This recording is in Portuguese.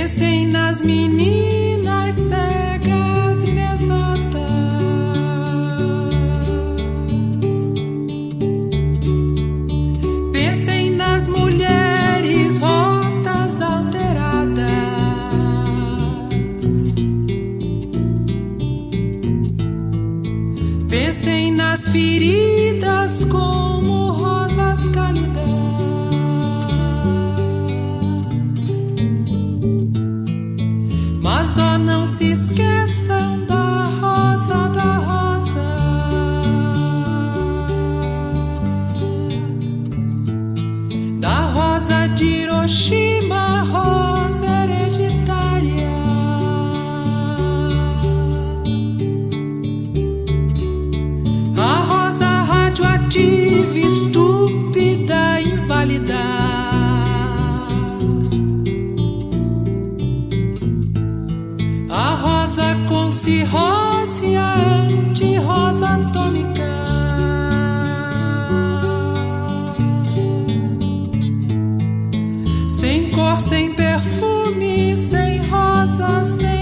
Pensem nas meninas cegas e inexatas. Pensem nas mulheres rotas, alteradas. Pensem nas feridas como rosas cálidas. Mas ó, não se esqueçam da rosa, da rosa. Da rosa de Hiroshima, rosa hereditária. A rosa radioativa, estúpida, inválida. A rosa com cirrose, a anti-rosa atômica. Sem cor, sem perfume, sem rosa, sem